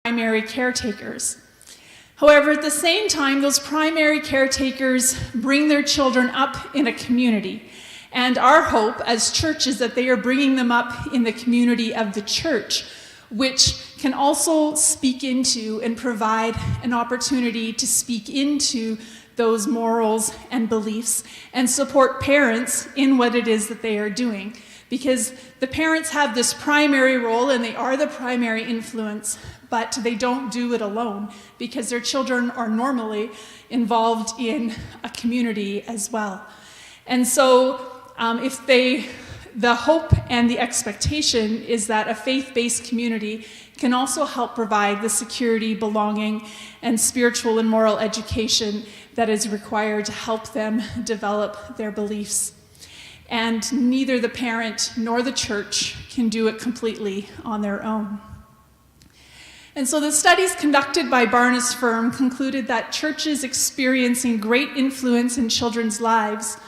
primary caretakers. However, at the same time, those primary caretakers bring their children up in a community. And our hope as church is that they are bringing them up in the community of the church, which can also speak into and provide an opportunity to speak into those morals and beliefs and support parents in what it is that they are doing. Because the parents have this primary role and they are the primary influence, but they don't do it alone because their children are normally involved in a community as well. And so the hope and the expectation is that a faith-based community can also help provide the security, belonging, and spiritual and moral education that is required to help them develop their beliefs. And neither the parent nor the church can do it completely on their own. And so the studies conducted by Barna's firm concluded that churches experiencing great influence in children's lives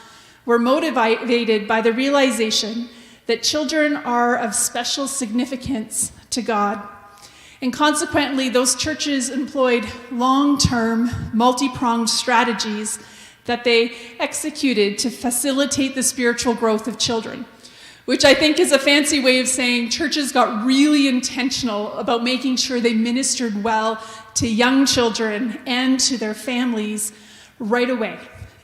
were motivated by the realization that children are of special significance to God. And consequently, those churches employed long-term, multi-pronged strategies that they executed to facilitate the spiritual growth of children, which I think is a fancy way of saying churches got really intentional about making sure they ministered well to young children and to their families right away.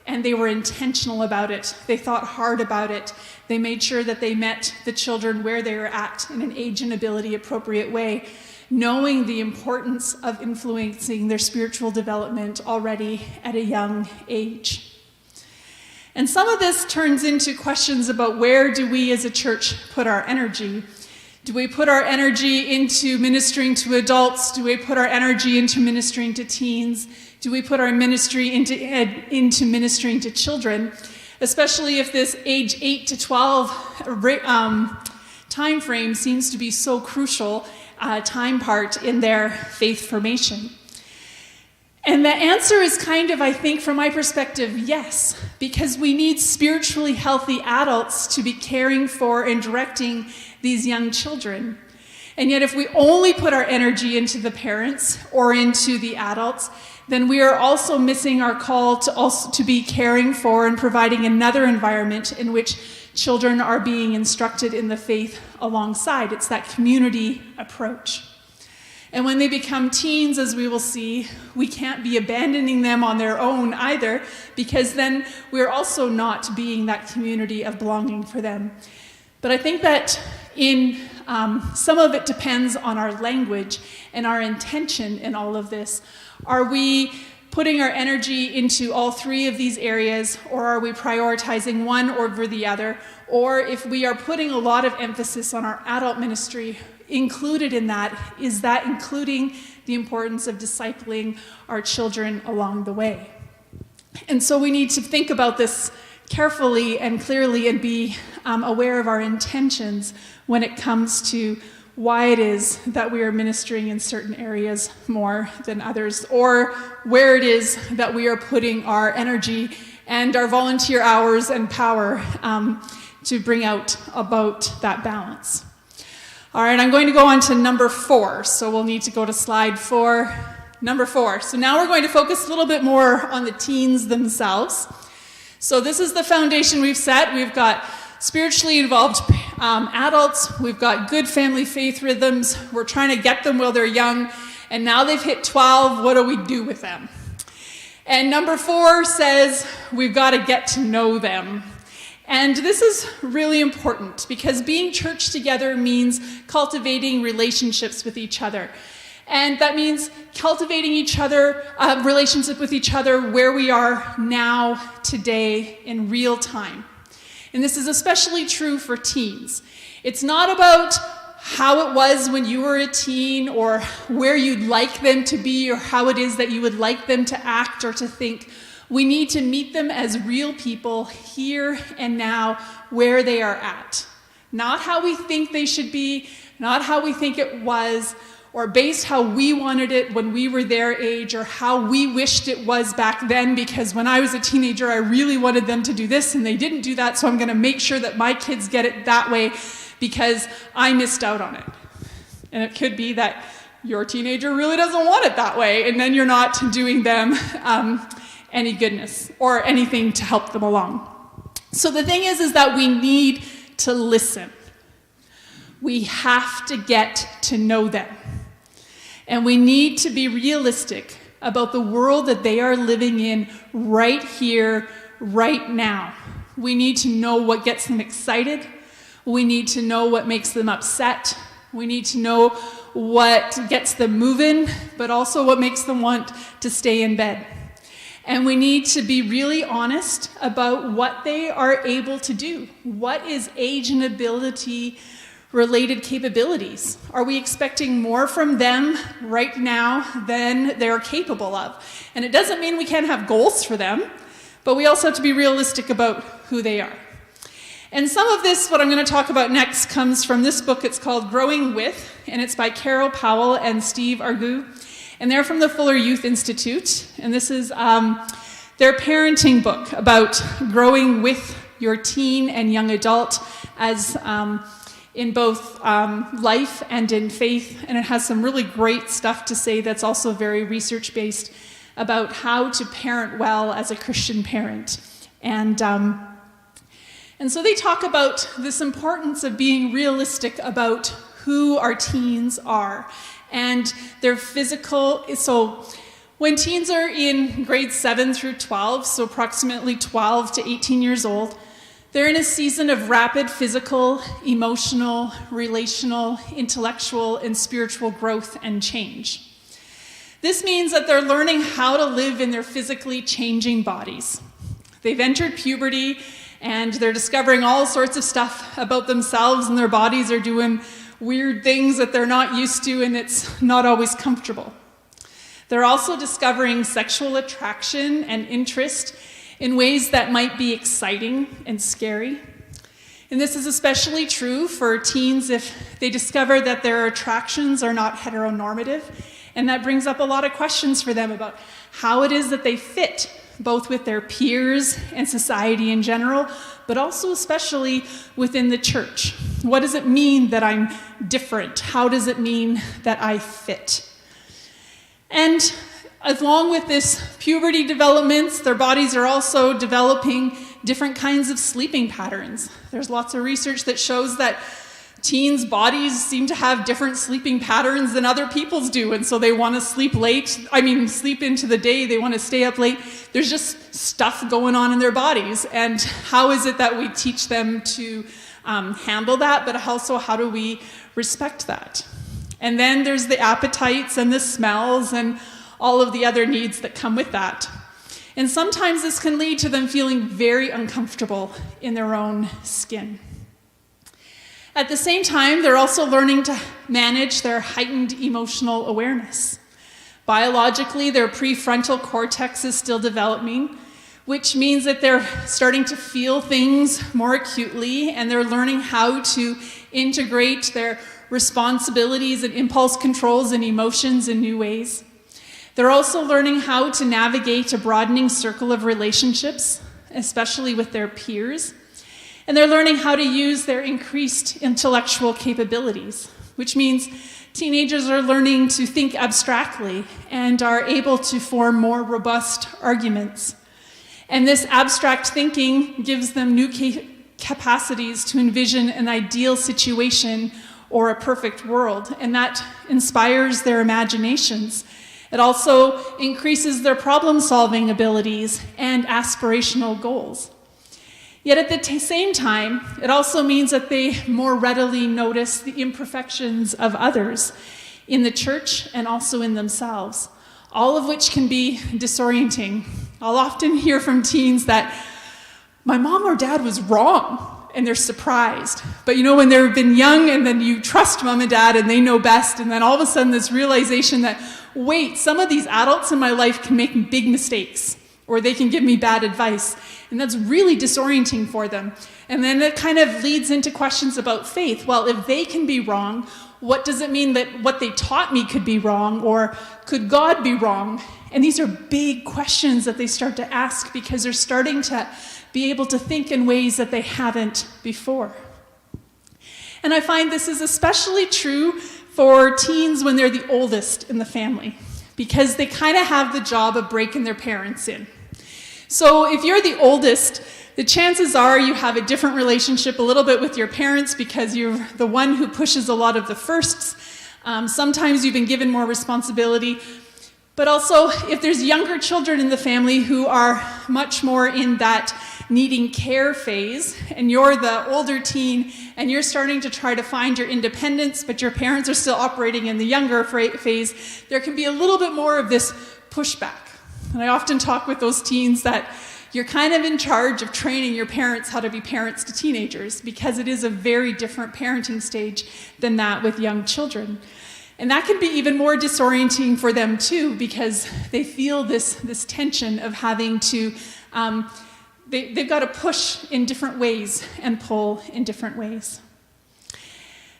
And they were intentional about it. They thought hard about it. They made sure that they met the children where they were at in an age and ability appropriate way, knowing the importance of influencing their spiritual development already at a young age. And some of this turns into questions about where do we as a church put our energy? Do we put our energy into ministering to adults? Do we put our energy into ministering to teens? Do we put our ministry into ministering to children? Especially if this age 8 to 12 time frame seems to be so crucial time part in their faith formation. And the answer is kind of, I think, from my perspective, yes, because we need spiritually healthy adults to be caring for and directing these young children. And yet if we only put our energy into the parents or into the adults, then we are also missing our call to be caring for and providing another environment in which children are being instructed in the faith alongside. It's that community approach. And when they become teens, as we will see, we can't be abandoning them on their own either, because then we're also not being that community of belonging for them. But I think that some of it depends on our language and our intention in all of this. Are we putting our energy into all three of these areas, or are we prioritizing one over the other? Or if we are putting a lot of emphasis on our adult ministry, included in that, is that including the importance of discipling our children along the way? And so we need to think about this carefully and clearly and be aware of our intentions when it comes to why it is that we are ministering in certain areas more than others, or where it is that we are putting our energy and our volunteer hours and power to bring about that balance. All right, I'm going to go on to number 4. So we'll need to go to slide 4, number 4. So now we're going to focus a little bit more on the teens themselves. So this is the foundation we've set. We've got spiritually involved adults. We've got good family faith rhythms. We're trying to get them while they're young. And now they've hit 12. What do we do with them? And number 4 says we've got to get to know them. And this is really important because being church together means cultivating relationships with each other. And that means cultivating relationship with each other where we are now, today, in real time. And this is especially true for teens. It's not about how it was when you were a teen or where you'd like them to be or how it is that you would like them to act or to think. We need to meet them as real people here and now where they are at. Not how we think they should be, not how we think it was, or based how we wanted it when we were their age, or how we wished it was back then, because when I was a teenager, I really wanted them to do this and they didn't do that, so I'm going to make sure that my kids get it that way because I missed out on it. And it could be that your teenager really doesn't want it that way, and then you're not doing them any goodness or anything to help them along. So the thing is that we need to listen. We have to get to know them. And we need to be realistic about the world that they are living in right here, right now. We need to know what gets them excited. We need to know what makes them upset. We need to know what gets them moving, but also what makes them want to stay in bed. And we need to be really honest about what they are able to do. What is age and ability related capabilities? Are we expecting more from them right now than they're capable of? And it doesn't mean we can't have goals for them, but we also have to be realistic about who they are. And some of this, what I'm going to talk about next, comes from this book. It's called Growing With, and it's by Carol Powell and Steve Argu. And they're from the Fuller Youth Institute. And this is their parenting book about growing with your teen and young adult as in both life and in faith. And it has some really great stuff to say that's also very research-based about how to parent well as a Christian parent. And so they talk about this importance of being realistic about who our teens are and their physical. So when teens are in grades 7 through 12, so approximately 12 to 18 years old, they're in a season of rapid physical, emotional, relational, intellectual, and spiritual growth and change. This means that they're learning how to live in their physically changing bodies. They've entered puberty, and they're discovering all sorts of stuff about themselves, and their bodies are doing weird things that they're not used to, and it's not always comfortable. They're also discovering sexual attraction and interest in ways that might be exciting and scary. And this is especially true for teens if they discover that their attractions are not heteronormative, and that brings up a lot of questions for them about how it is that they fit both with their peers and society in general, but also especially within the church. What does it mean that I'm different? How does it mean that I fit? And along with this puberty developments, their bodies are also developing different kinds of sleeping patterns. There's lots of research that shows that teens' bodies seem to have different sleeping patterns than other people's do, and so they want to sleep sleep into the day, they want to stay up late. There's just stuff going on in their bodies, and how is it that we teach them to handle that, but also how do we respect that? And then there's the appetites and the smells and all of the other needs that come with that. And sometimes this can lead to them feeling very uncomfortable in their own skin. At the same time, they're also learning to manage their heightened emotional awareness. Biologically, their prefrontal cortex is still developing, which means that they're starting to feel things more acutely, and they're learning how to integrate their responsibilities and impulse controls and emotions in new ways. They're also learning how to navigate a broadening circle of relationships, especially with their peers. And they're learning how to use their increased intellectual capabilities, which means teenagers are learning to think abstractly and are able to form more robust arguments. And this abstract thinking gives them new capacities to envision an ideal situation or a perfect world, and that inspires their imaginations. It also increases their problem-solving abilities and aspirational goals. Yet at the same time, it also means that they more readily notice the imperfections of others in the church and also in themselves, all of which can be disorienting. I'll often hear from teens that my mom or dad was wrong, and they're surprised. But you know, when they've been young and then you trust mom and dad and they know best, and then all of a sudden this realization that, wait, some of these adults in my life can make big mistakes, or they can give me bad advice. And that's really disorienting for them. And then it kind of leads into questions about faith. Well, if they can be wrong, what does it mean that what they taught me could be wrong, or could God be wrong? And these are big questions that they start to ask because they're starting to be able to think in ways that they haven't before. And I find this is especially true for teens when they're the oldest in the family, because they kind of have the job of breaking their parents in. So if you're the oldest, the chances are you have a different relationship a little bit with your parents because you're the one who pushes a lot of the firsts. Sometimes you've been given more responsibility. But also, if there's younger children in the family who are much more in that needing care phase, and you're the older teen, and you're starting to try to find your independence, but your parents are still operating in the younger phase, there can be a little bit more of this pushback. And I often talk with those teens that you're kind of in charge of training your parents how to be parents to teenagers, because it is a very different parenting stage than that with young children. And that can be even more disorienting for them too, because they feel this tension of having to, they've got to push in different ways and pull in different ways.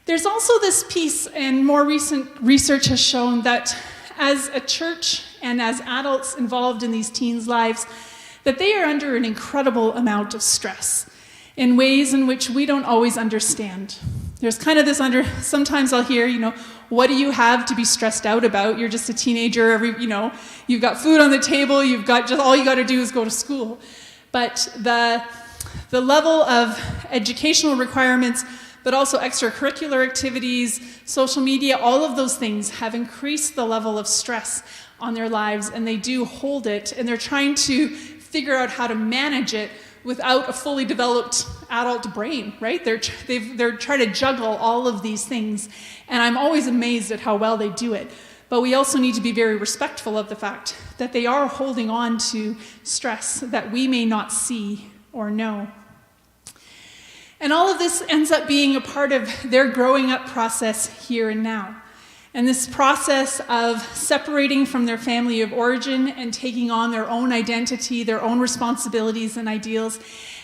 There's also this piece, and more recent research has shown that as a church and as adults involved in these teens' lives, that they are under an incredible amount of stress in ways in which we don't always understand. There's kind of this sometimes I'll hear, what do you have to be stressed out about? You're just a teenager, you've got food on the table, all you got to do is go to school. But the level of educational requirements, but also extracurricular activities, social media, all of those things have increased the level of stress on their lives, and they do hold it, and they're trying to figure out how to manage it without a fully developed adult brain, right? They're trying to juggle all of these things, and I'm always amazed at how well they do it. But we also need to be very respectful of the fact that they are holding on to stress that we may not see or know. And all of this ends up being a part of their growing up process here and now. And this process of separating from their family of origin and taking on their own identity, their own responsibilities and ideals,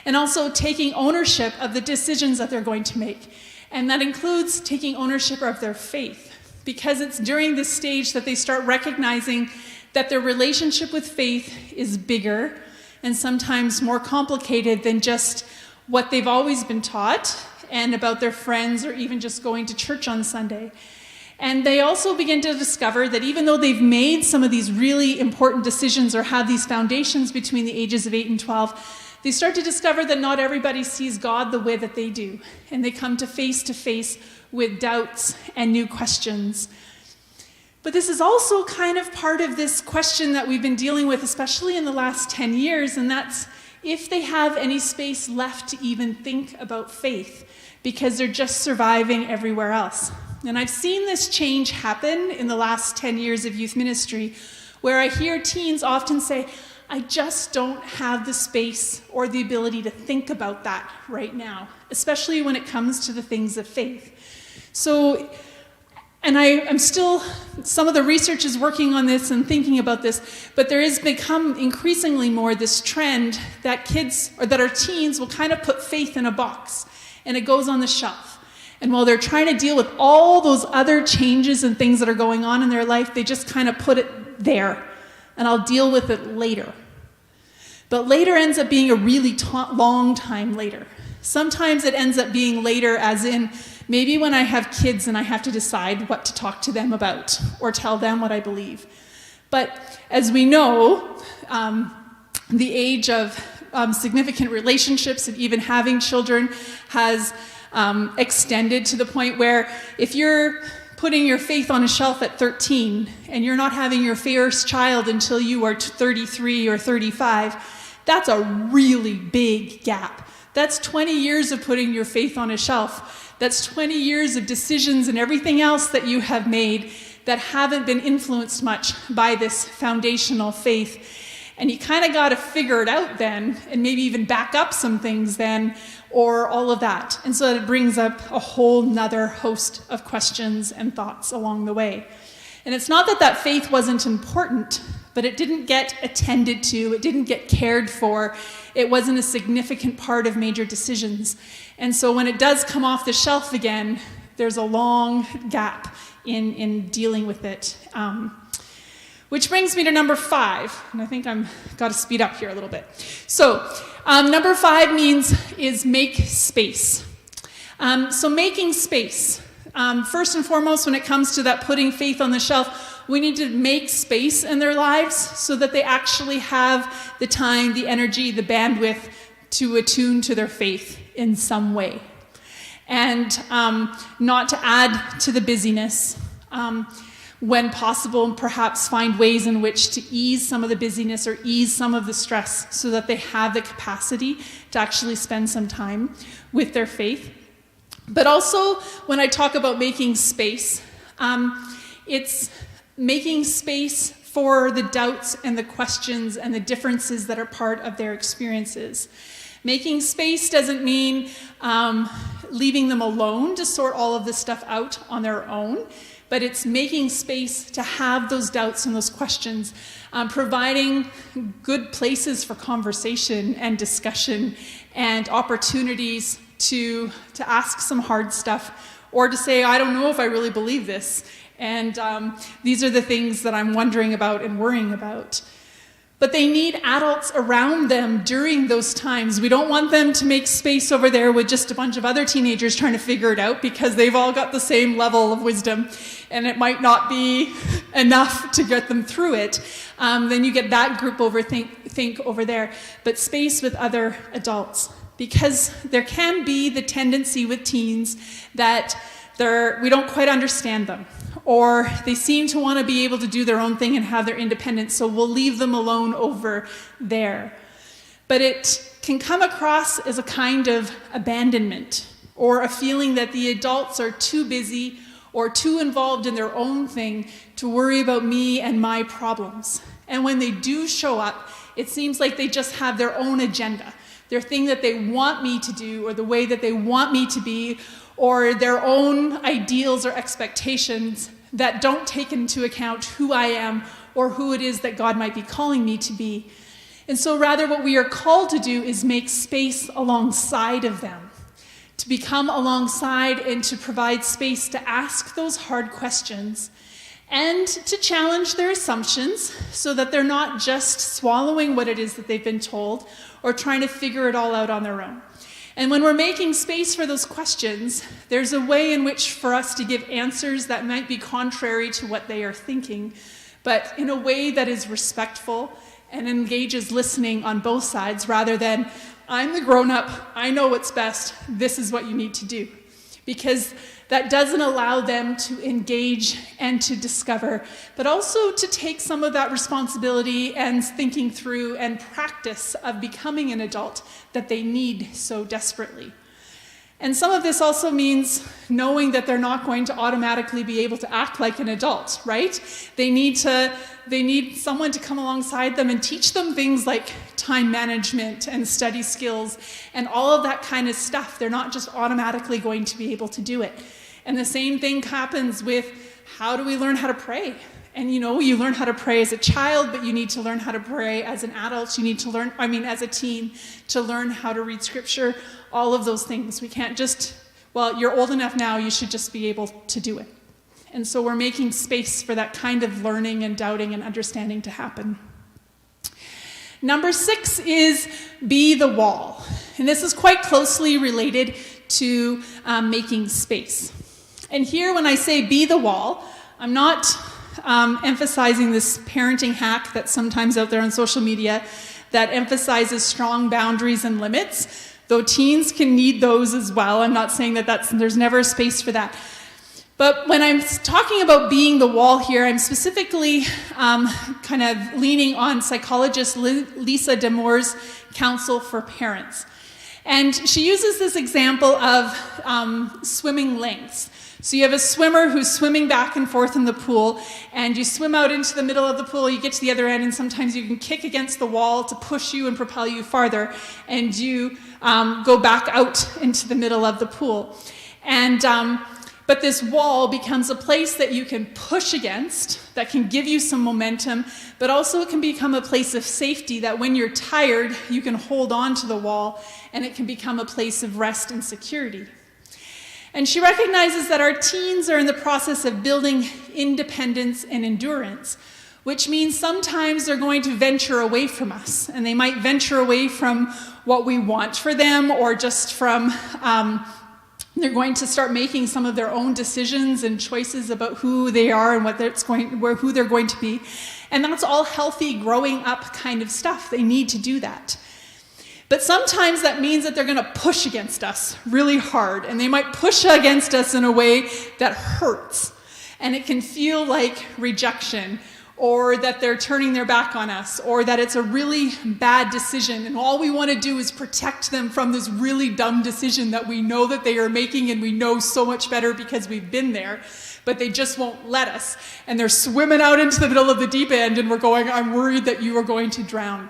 and also taking ownership of the decisions that they're going to make. And that includes taking ownership of their faith, because it's during this stage that they start recognizing that their relationship with faith is bigger and sometimes more complicated than just what they've always been taught and about their friends or even just going to church on Sunday. And they also begin to discover that even though they've made some of these really important decisions or have these foundations between the ages of 8 and 12, they start to discover that not everybody sees God the way that they do. And they come to face with doubts and new questions. But this is also kind of part of this question that we've been dealing with, especially in the last 10 years, and that's if they have any space left to even think about faith, because they're just surviving everywhere else. And I've seen this change happen in the last 10 years of youth ministry, where I hear teens often say, I just don't have the space or the ability to think about that right now, especially when it comes to the things of faith. So, and I'm still, some of the research is working on this and thinking about this, but there has become increasingly more this trend that kids, or that our teens will kind of put faith in a box, and it goes on the shelf. And while they're trying to deal with all those other changes and things that are going on in their life, they just kind of put it there, and I'll deal with it later. But later ends up being a really long time later. Sometimes it ends up being later as in, maybe when I have kids and I have to decide what to talk to them about or tell them what I believe. But as we know, the age of significant relationships and even having children has extended to the point where if you're putting your faith on a shelf at 13 and you're not having your first child until you are 33 or 35, that's a really big gap. That's 20 years of putting your faith on a shelf. That's 20 years of decisions and everything else that you have made that haven't been influenced much by this foundational faith. And you kind of got to figure it out then, and maybe even back up some things then, or all of that. And so it brings up a whole nother host of questions and thoughts along the way. And it's not that that faith wasn't important, but it didn't get attended to, it didn't get cared for, it wasn't a significant part of major decisions. And so when it does come off the shelf again, there's a long gap in dealing with it. Which brings me to number 5, and I think I've got to speed up here a little bit. So number 5 is make space. So making space. First and foremost, when it comes to that putting faith on the shelf, we need to make space in their lives so that they actually have the time, the energy, the bandwidth to attune to their faith in some way. And not to add to the busyness. When possible, perhaps find ways in which to ease some of the busyness or ease some of the stress so that they have the capacity to actually spend some time with their faith. But also, when I talk about making space, it's making space for the doubts and the questions and the differences that are part of their experiences. Making space doesn't mean leaving them alone to sort all of this stuff out on their own, but it's making space to have those doubts and those questions, providing good places for conversation and discussion and opportunities to ask some hard stuff or to say, I don't know if I really believe this, and these are the things that I'm wondering about and worrying about. But they need adults around them during those times. We don't want them to make space over there with just a bunch of other teenagers trying to figure it out because they've all got the same level of wisdom and it might not be enough to get them through it. Then you get that group think over there. But space with other adults. Because there can be the tendency with teens that we don't quite understand them. Or they seem to want to be able to do their own thing and have their independence, so we'll leave them alone over there. But it can come across as a kind of abandonment or a feeling that the adults are too busy or too involved in their own thing to worry about me and my problems. And when they do show up, it seems like they just have their own agenda, their thing that they want me to do or the way that they want me to be, or their own ideals or expectations that don't take into account who I am or who it is that God might be calling me to be. And so rather what we are called to do is make space alongside of them, to become alongside and to provide space to ask those hard questions and to challenge their assumptions so that they're not just swallowing what it is that they've been told or trying to figure it all out on their own. And when we're making space for those questions, there's a way in which for us to give answers that might be contrary to what they are thinking, but in a way that is respectful and engages listening on both sides rather than, I'm the grown-up, I know what's best, this is what you need to do. Because that doesn't allow them to engage and to discover, but also to take some of that responsibility and thinking through and practice of becoming an adult that they need so desperately. And some of this also means knowing that they're not going to automatically be able to act like an adult, right? They need someone to come alongside them and teach them things like time management and study skills and all of that kind of stuff. They're not just automatically going to be able to do it. And the same thing happens with how do we learn how to pray? And you learn how to pray as a child, but you need to learn how to pray as an adult. You need to learn, as a teen, to learn how to read scripture, all of those things. We can't just, you're old enough now, you should just be able to do it. And so we're making space for that kind of learning and doubting and understanding to happen. Number 6 is be the wall. And this is quite closely related to making space. And here when I say be the wall, I'm not emphasizing this parenting hack that's sometimes out there on social media that emphasizes strong boundaries and limits, though teens can need those as well. I'm not saying that there's never a space for that. But when I'm talking about being the wall here, I'm specifically kind of leaning on psychologist Lisa Damour's counsel for parents. And she uses this example of swimming lengths. So you have a swimmer who's swimming back and forth in the pool, and you swim out into the middle of the pool, you get to the other end, and sometimes you can kick against the wall to push you and propel you farther, and you go back out into the middle of the pool. And but this wall becomes a place that you can push against, that can give you some momentum, but also it can become a place of safety that when you're tired, you can hold on to the wall, and it can become a place of rest and security. And she recognizes that our teens are in the process of building independence and endurance, which means sometimes they're going to venture away from us, and they might venture away from what we want for them or just from They're going to start making some of their own decisions and choices about who they are and who they're going to be. And that's all healthy, growing up kind of stuff. They need to do that. But sometimes that means that they're going to push against us really hard. And they might push against us in a way that hurts. And it can feel like rejection, or that they're turning their back on us, or that it's a really bad decision, and all we want to do is protect them from this really dumb decision that we know that they are making, and we know so much better because we've been there, but they just won't let us. And they're swimming out into the middle of the deep end, and we're going, I'm worried that you are going to drown.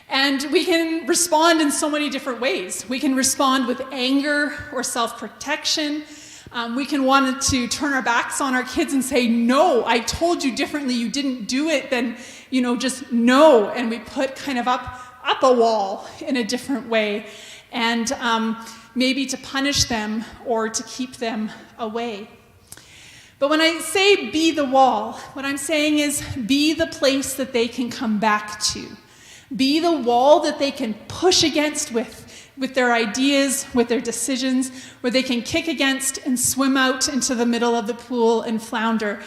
And we can respond in so many different ways. We can respond with anger or self-protection. We can want to turn our backs on our kids and say, no, I told you differently, you didn't do it, then, just no. And we put kind of up a wall in a different way, and maybe to punish them or to keep them away. But when I say be the wall, what I'm saying is be the place that they can come back to. Be the wall that they can push against with their ideas, with their decisions, where they can kick against and swim out into the middle of the pool and flounder,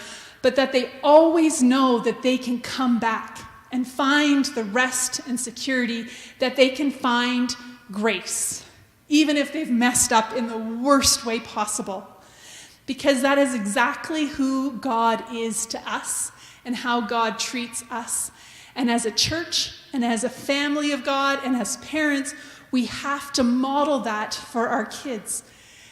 but that they always know that they can come back and find the rest and security, that they can find grace, even if they've messed up in the worst way possible. Because that is exactly who God is to us and how God treats us. And as a church, and as a family of God, and as parents, we have to model that for our kids.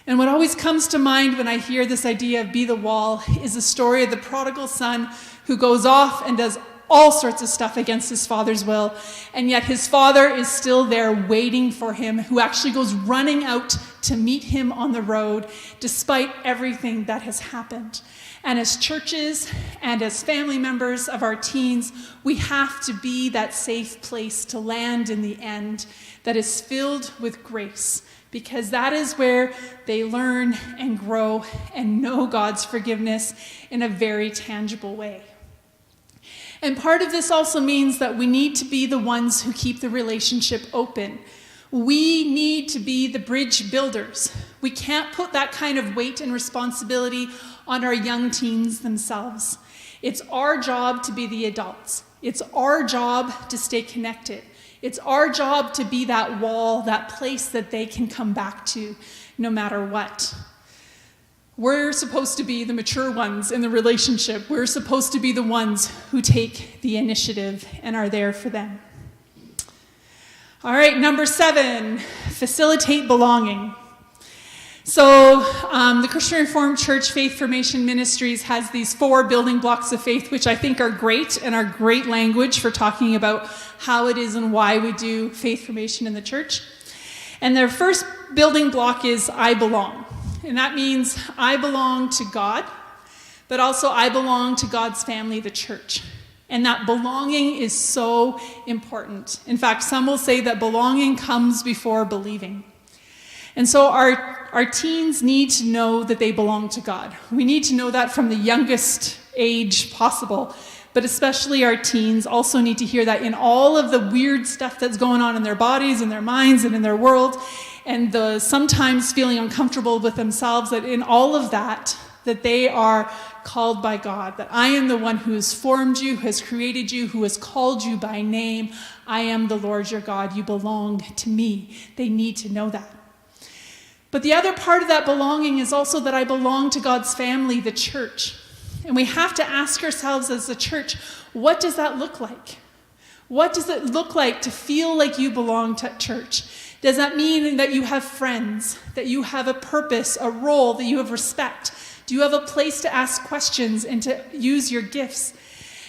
And what always comes to mind when I hear this idea of be the wall is the story of the prodigal son who goes off and does all sorts of stuff against his father's will, and yet his father is still there waiting for him, who actually goes running out to meet him on the road despite everything that has happened. And as churches and as family members of our teens, we have to be that safe place to land in the end that is filled with grace, because that is where they learn and grow and know God's forgiveness in a very tangible way. And part of this also means that we need to be the ones who keep the relationship open. We need to be the bridge builders. We can't put that kind of weight and responsibility on our young teens themselves. It's our job to be the adults. It's our job to stay connected. It's our job to be that wall, that place that they can come back to no matter what. We're supposed to be the mature ones in the relationship. We're supposed to be the ones who take the initiative and are there for them. All right, number 7, facilitate belonging. So the Christian Reformed Church Faith Formation Ministries has these 4 building blocks of faith, which I think are great and are great language for talking about how it is and why we do faith formation in the church. And their first building block is I belong. And that means I belong to God, but also I belong to God's family, the church. And that belonging is so important. In fact, some will say that belonging comes before believing. And so our teens need to know that they belong to God. We need to know that from the youngest age possible. But especially our teens also need to hear that in all of the weird stuff that's going on in their bodies and their minds and in their world, and the sometimes feeling uncomfortable with themselves, that in all of that, that they are called by God, that I am the one who has formed you, who has created you, who has called you by name. I am the Lord your God. You belong to me. They need to know that. But the other part of that belonging is also that I belong to God's family, the church. And we have to ask ourselves as a church, what does that look like? What does it look like to feel like you belong to church? Does that mean that you have friends, that you have a purpose, a role, that you have respect? Do you have a place to ask questions and to use your gifts?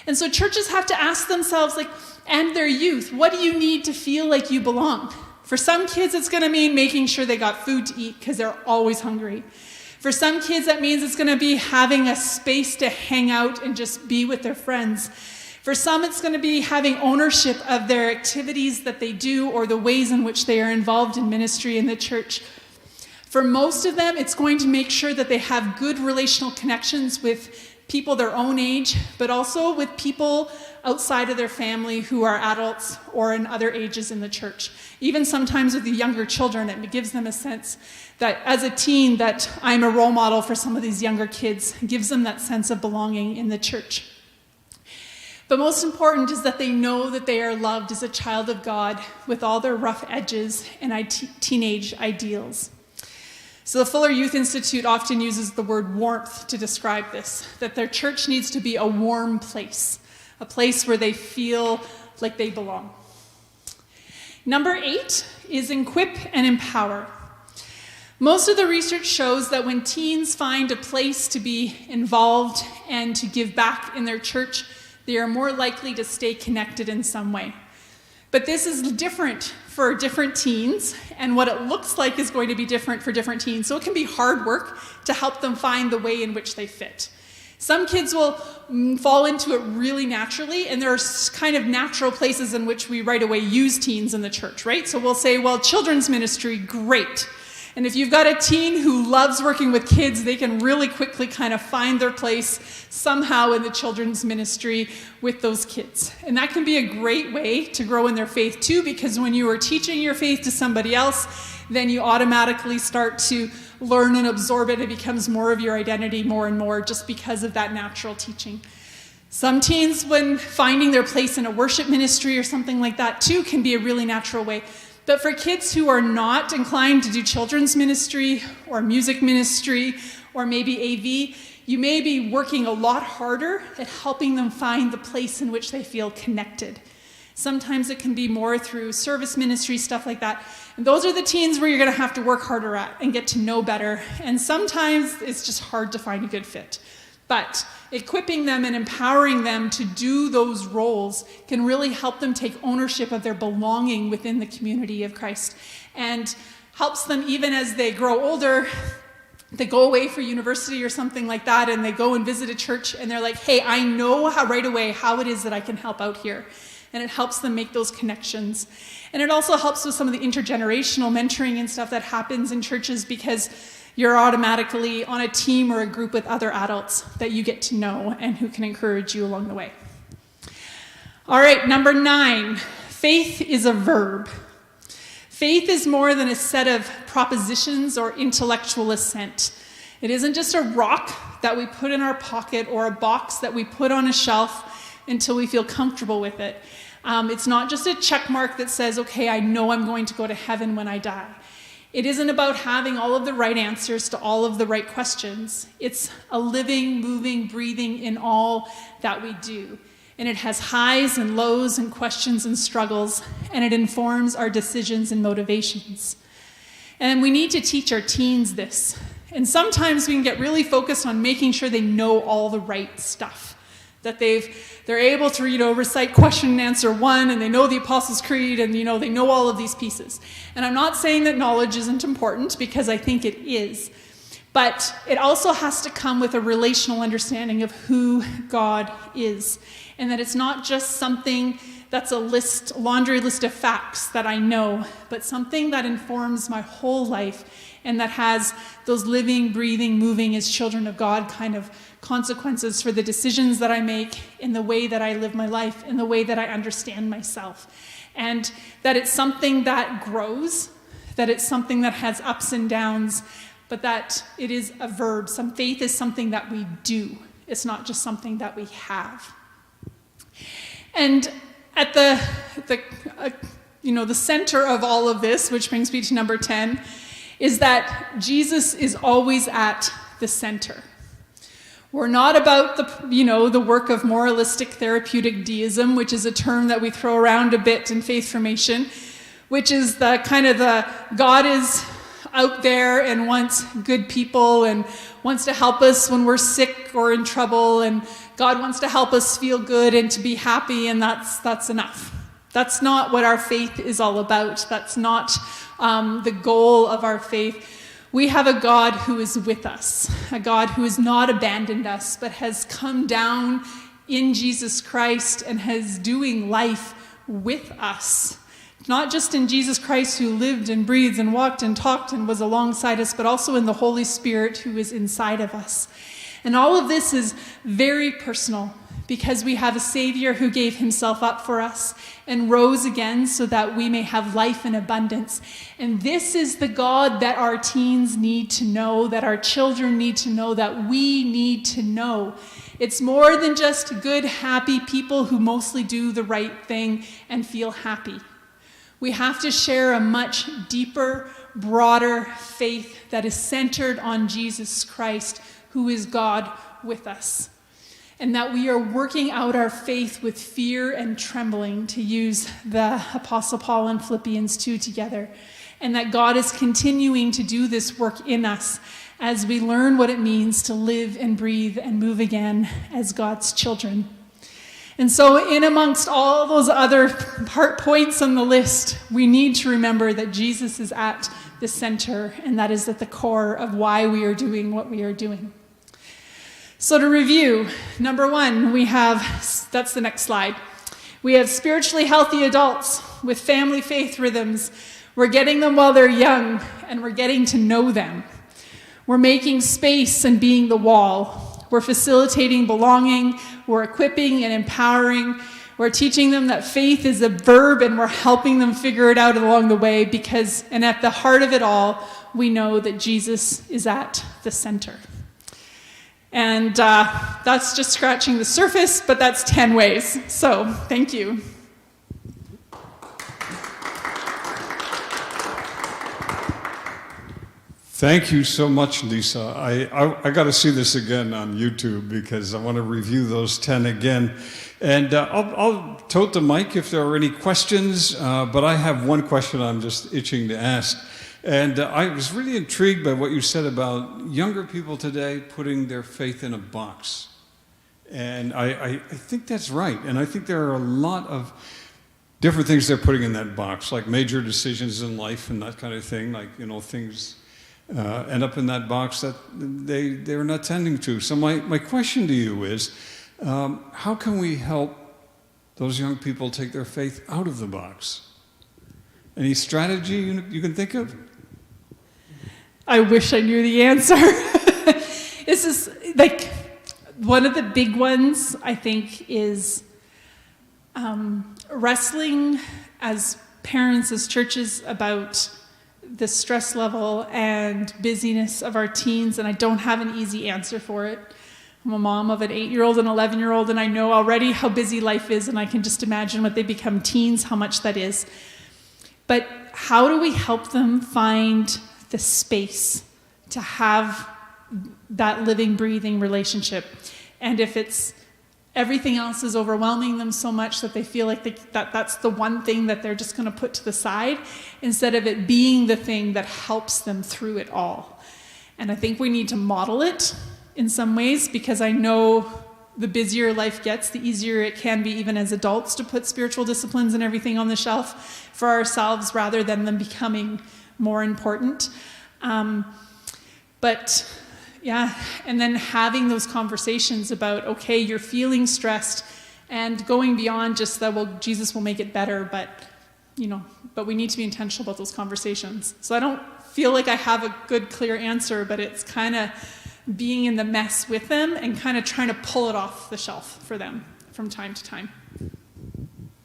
And so churches have to ask themselves, and their youth, what do you need to feel like you belong? For some kids, it's going to mean making sure they got food to eat because they're always hungry. For some kids, that means it's going to be having a space to hang out and just be with their friends. For some, it's going to be having ownership of their activities that they do or the ways in which they are involved in ministry in the church. For most of them, it's going to make sure that they have good relational connections with people their own age, but also with people outside of their family who are adults or in other ages in the church. Even sometimes with the younger children, it gives them a sense that as a teen that I'm a role model for some of these younger kids. It gives them that sense of belonging in the church. But most important is that they know that they are loved as a child of God with all their rough edges and teenage ideals. So the Fuller Youth Institute often uses the word warmth to describe this, that their church needs to be a warm place, a place where they feel like they belong. Number 8 is equip and empower. Most of the research shows that when teens find a place to be involved and to give back in their church, they are more likely to stay connected in some way. But this is different for different teens, and what it looks like is going to be different for different teens. So it can be hard work to help them find the way in which they fit. Some kids will fall into it really naturally, and there are kind of natural places in which we right away use teens in the church, right? So we'll say, well, children's ministry, great. And if you've got a teen who loves working with kids, they can really quickly kind of find their place somehow in the children's ministry with those kids. And that can be a great way to grow in their faith too, because when you are teaching your faith to somebody else, then you automatically start to learn and absorb it. It becomes more of your identity more and more just because of that natural teaching. Some teens, when finding their place in a worship ministry or something like that too, can be a really natural way. But for kids who are not inclined to do children's ministry or music ministry or maybe AV, you may be working a lot harder at helping them find the place in which they feel connected. Sometimes it can be more through service ministry, stuff like that. And those are the teens where you're going to have to work harder at and get to know better. And sometimes it's just hard to find a good fit. But equipping them and empowering them to do those roles can really help them take ownership of their belonging within the community of Christ, and helps them even as they grow older. They go away for university or something like that, and they go and visit a church, and they're like, hey, I know right away how it is that I can help out here. And it helps them make those connections. And it also helps with some of the intergenerational mentoring and stuff that happens in churches, because you're automatically on a team or a group with other adults that you get to know and who can encourage you along the way. All right, number 9, faith is a verb. Faith is more than a set of propositions or intellectual assent. It isn't just a rock that we put in our pocket or a box that we put on a shelf until we feel comfortable with it. It's not just a check mark that says, okay, I know I'm going to go to heaven when I die. It isn't about having all of the right answers to all of the right questions. It's a living, moving, breathing in all that we do. And it has highs and lows and questions and struggles, and it informs our decisions and motivations. And we need to teach our teens this. And sometimes we can get really focused on making sure they know all the right stuff. That they're able to, recite question and answer 1, and they know the Apostles' Creed, and, they know all of these pieces. And I'm not saying that knowledge isn't important, because I think it is. But it also has to come with a relational understanding of who God is. And that it's not just something that's a laundry list of facts that I know, but something that informs my whole life, and that has those living, breathing, moving as children of God kind of consequences for the decisions that I make, in the way that I live my life, in the way that I understand myself. And that it's something that grows, that it's something that has ups and downs, but that it is a verb. Some faith is something that we do. It's not just something that we have. And at the center of all of this, which brings me to number 10, is that Jesus is always at the center. We're not about the work of moralistic therapeutic deism, which is a term that we throw around a bit in faith formation, which is the kind of the God is out there and wants good people and wants to help us when we're sick or in trouble, and God wants to help us feel good and to be happy, and that's enough. That's not what our faith is all about. That's not the goal of our faith. We have a God who is with us, a God who has not abandoned us, but has come down in Jesus Christ and has doing life with us. Not just in Jesus Christ, who lived and breathed and walked and talked and was alongside us, but also in the Holy Spirit who is inside of us. And all of this is very personal because we have a Savior who gave himself up for us and rose again so that we may have life in abundance. And this is the God that our teens need to know, that our children need to know, that we need to know. It's more than just good, happy people who mostly do the right thing and feel happy. We have to share a much deeper, broader faith that is centered on Jesus Christ, who is God with us. And that we are working out our faith with fear and trembling, to use the Apostle Paul in Philippians 2 together. And that God is continuing to do this work in us as we learn what it means to live and breathe and move again as God's children. And so in amongst all those other part points on the list, we need to remember that Jesus is at the center, and that is at the core of why we are doing what we are doing. So to review, number one, that's the next slide. We have spiritually healthy adults with family faith rhythms. We're getting them while they're young, and we're getting to know them. We're making space and being the wall. We're facilitating belonging. We're equipping and empowering. We're teaching them that faith is a verb, and we're helping them figure it out along the way and at the heart of it all, we know that Jesus is at the center. And that's just scratching the surface, but that's 10 ways. So, thank you. Thank you so much, Lisa. I got to see this again on YouTube because I want to review those 10 again. And I'll tote the mic if there are any questions, but I have one question I'm just itching to ask. And I was really intrigued by what you said about younger people today putting their faith in a box. And I think that's right. And I think there are a lot of different things they're putting in that box, like major decisions in life and that kind of thing, like, things end up in that box that they're not tending to. So my question to you is, how can we help those young people take their faith out of the box? Any strategy you can think of? I wish I knew the answer. This is like one of the big ones, I think, is wrestling as parents, as churches, about the stress level and busyness of our teens, and I don't have an easy answer for it. I'm a mom of an 8-year-old and 11-year-old, and I know already how busy life is, and I can just imagine when they become teens how much that is. But how do we help them find the space to have that living, breathing relationship? And if it's everything else is overwhelming them so much that they feel like that's the one thing that they're just going to put to the side, instead of it being the thing that helps them through it all. And I think we need to model it in some ways, because I know the busier life gets, the easier it can be, even as adults, to put spiritual disciplines and everything on the shelf for ourselves rather than them becoming more important. But yeah, and then having those conversations about, okay, you're feeling stressed, and going beyond just that, well, Jesus will make it better, but we need to be intentional about those conversations. So I don't feel like I have a good, clear answer, but it's kind of being in the mess with them and kind of trying to pull it off the shelf for them from time to time.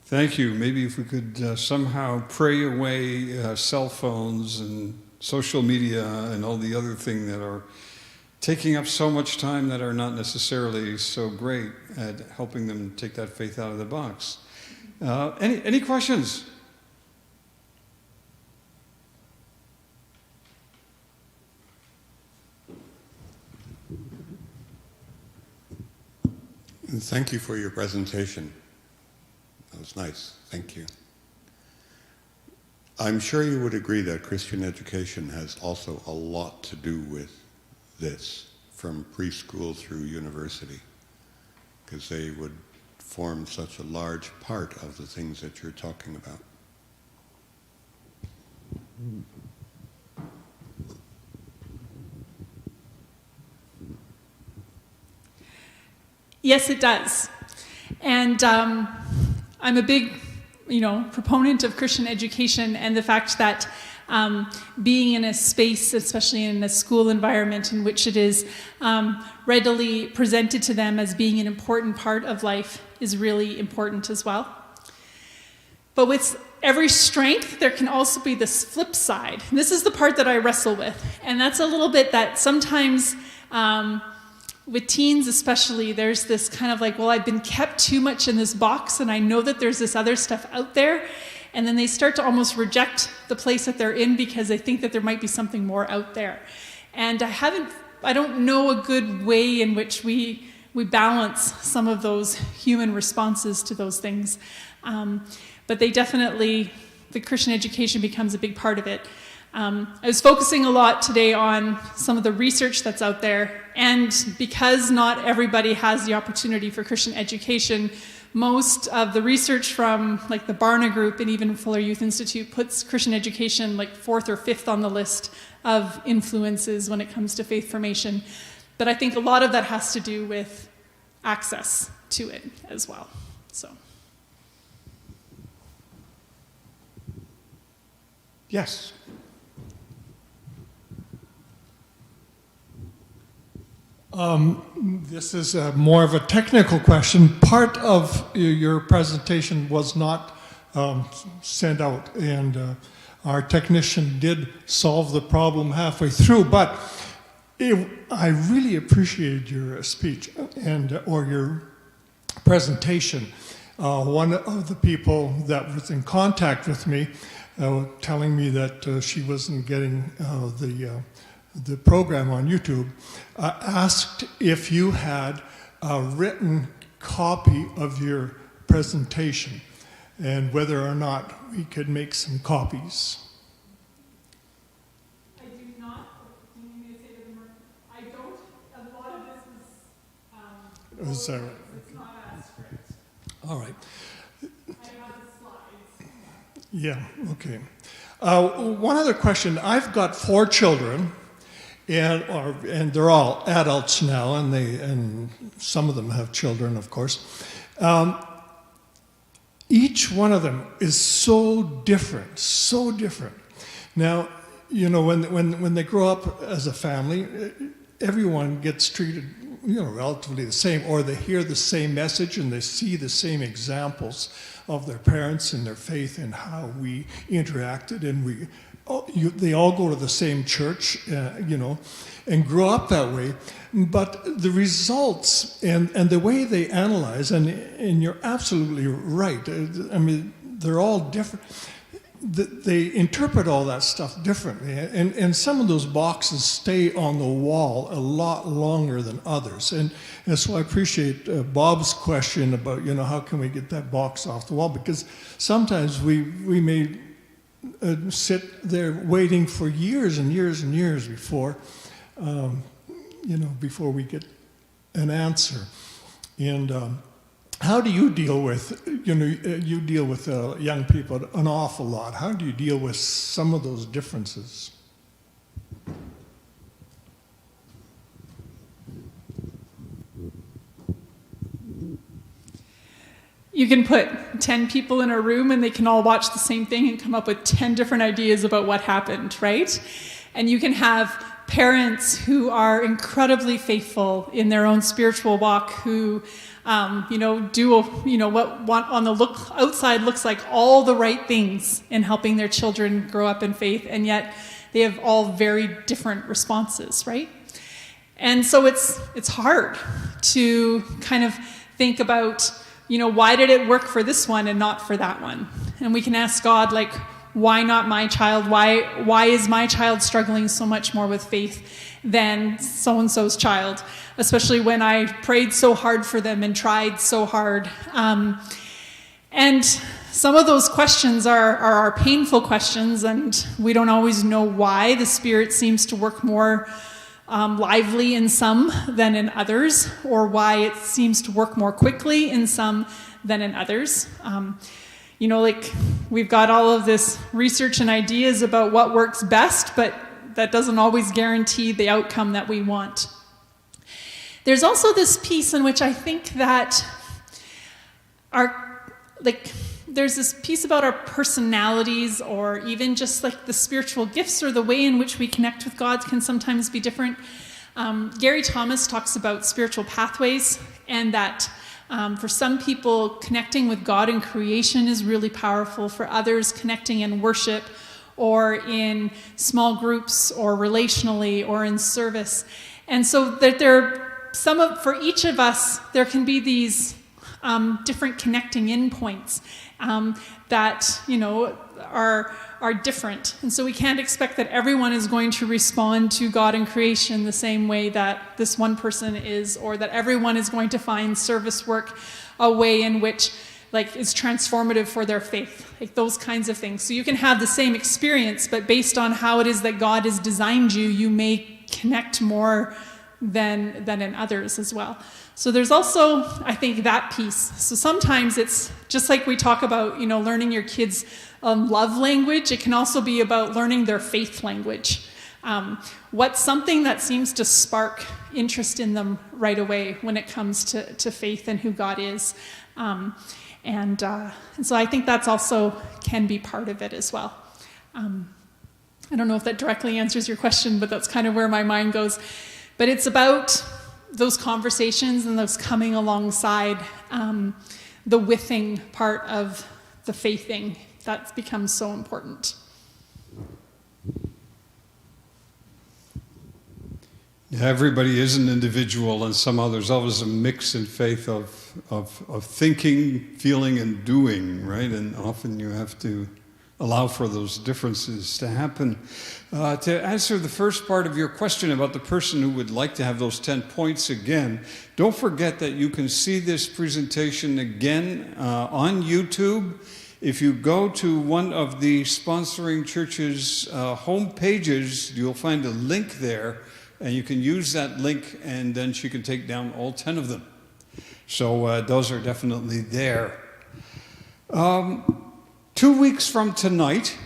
Thank you. Maybe if we could somehow pray away cell phones and social media and all the other things that are taking up so much time that are not necessarily so great at helping them take that faith out of the box. Any questions? And thank you for your presentation. That was nice. Thank you. I'm sure you would agree that Christian education has also a lot to do with this, from preschool through university, because they would form such a large part of the things that you're talking about. Yes, it does. And I'm a big, proponent of Christian education and the fact that being in a space, especially in a school environment in which it is readily presented to them as being an important part of life is really important as well. But with every strength, there can also be this flip side. This is the part that I wrestle with. And that's a little bit that sometimes, with teens especially, there's this kind of like, well, I've been kept too much in this box, and I know that there's this other stuff out there. And then they start to almost reject the place that they're in because they think that there might be something more out there. And I don't know a good way in which we balance some of those human responses to those things. But they definitely, the Christian education becomes a big part of it. I was focusing a lot today on some of the research that's out there, and because not everybody has the opportunity for Christian education, most of the research from like the Barna Group and even Fuller Youth Institute puts Christian education like 4th or 5th on the list of influences when it comes to faith formation. But I think a lot of that has to do with access to it as well. So. Yes. This is more of a technical question. Part of your presentation was not sent out, and our technician did solve the problem halfway through, but I really appreciated your speech or your presentation. One of the people that was in contact with me telling me that she wasn't getting the program on YouTube, asked if you had a written copy of your presentation and whether or not we could make some copies. I do not. Do you need me to say the word? I don't. A lot of this is. Is that right? It's not as strict. All right. I have the slides. Yeah, okay. One other question. I've got 4 children, and they're all adults now, and some of them have children, of course. Each one of them is so different, so different. Now, you know, when they grow up as a family, everyone gets treated, you know, relatively the same, or they hear the same message and they see the same examples of their parents and their faith and how we interacted, and they all go to the same church, you know, and grow up that way. But the results and the way they analyze, and you're absolutely right, I mean, they're all different. They interpret all that stuff differently, and some of those boxes stay on the wall a lot longer than others. And so I appreciate Bob's question about, you know, how can we get that box off the wall? Because sometimes we may sit there waiting for years and years and years before, you know, before we get an answer. And how do you deal with, you know, you deal with young people an awful lot. How do you deal with some of those differences? You can put 10 people in a room and they can all watch the same thing and come up with 10 different ideas about what happened, right? And you can have parents who are incredibly faithful in their own spiritual walk, who you know, do, you know, what on the outside looks like all the right things in helping their children grow up in faith, and yet they have all very different responses, right? And so it's hard to kind of think about, you know, why did it work for this one and not for that one? And we can ask God, like, why not my child? Why is my child struggling so much more with faith than so-and-so's child? Especially when I prayed so hard for them and tried so hard. And some of those questions are painful questions, and we don't always know why. The Spirit seems to work more lively in some than in others, or why it seems to work more quickly in some than in others. You know, like, we've got all of this research and ideas about what works best, but that doesn't always guarantee the outcome that we want. There's also this piece in which I think that there's this piece about our personalities, or even just like the spiritual gifts or the way in which we connect with God can sometimes be different. Gary Thomas talks about spiritual pathways, and that for some people, connecting with God in creation is really powerful. For others, connecting in worship or in small groups or relationally or in service. And so that for each of us, there can be these different connecting in points that, are different. And so we can't expect that everyone is going to respond to God in creation the same way that this one person is, or that everyone is going to find service work a way in which is transformative for their faith, those kinds of things. So you can have the same experience, but based on how it is that God has designed you, you may connect more than in others as well. So there's also, I think, that piece. So sometimes it's just like we talk about, learning your kids' love language. It can also be about learning their faith language. What's something that seems to spark interest in them right away when it comes to faith and who God is. And so I think that's also can be part of it as well. I don't know if that directly answers your question, but that's kind of where my mind goes. But it's about those conversations and those coming alongside the withing part of the faithing. That becomes so important. Yeah, everybody is an individual, and somehow there's always a mix in faith of thinking, feeling, and doing, right? And often you have to allow for those differences to happen. To answer the first part of your question about the person who would like to have those 10 points again, don't forget that you can see this presentation again on YouTube. If you go to one of the sponsoring churches' home pages, you'll find a link there, and you can use that link, and then she can take down all 10 of them. So those are definitely there. 2 weeks from tonight,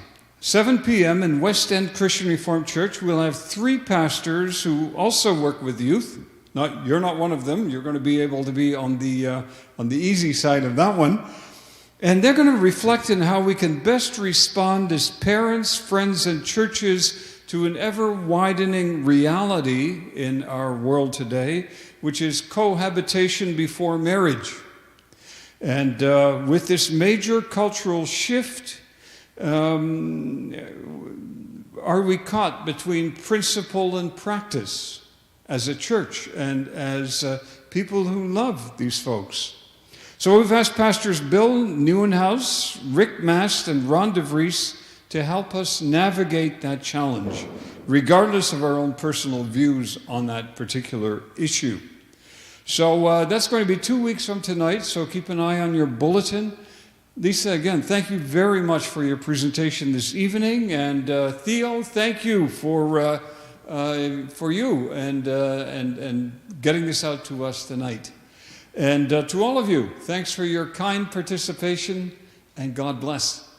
7 p.m. in West End Christian Reformed Church, we'll have 3 pastors who also work with youth. You're not one of them. You're going to be able to be on the easy side of that one. And they're going to reflect on how we can best respond as parents, friends, and churches to an ever-widening reality in our world today, which is cohabitation before marriage. And with this major cultural shift, are we caught between principle and practice as a church and as people who love these folks? So we've asked Pastors Bill Nieuwenhuis, Rick Mast, and Ron DeVries to help us navigate that challenge, regardless of our own personal views on that particular issue. So that's going to be 2 weeks from tonight, so keep an eye on your bulletin. Lisa, again, thank you very much for your presentation this evening, and Theo, thank you for you and getting this out to us tonight. And to all of you, thanks for your kind participation, and God bless.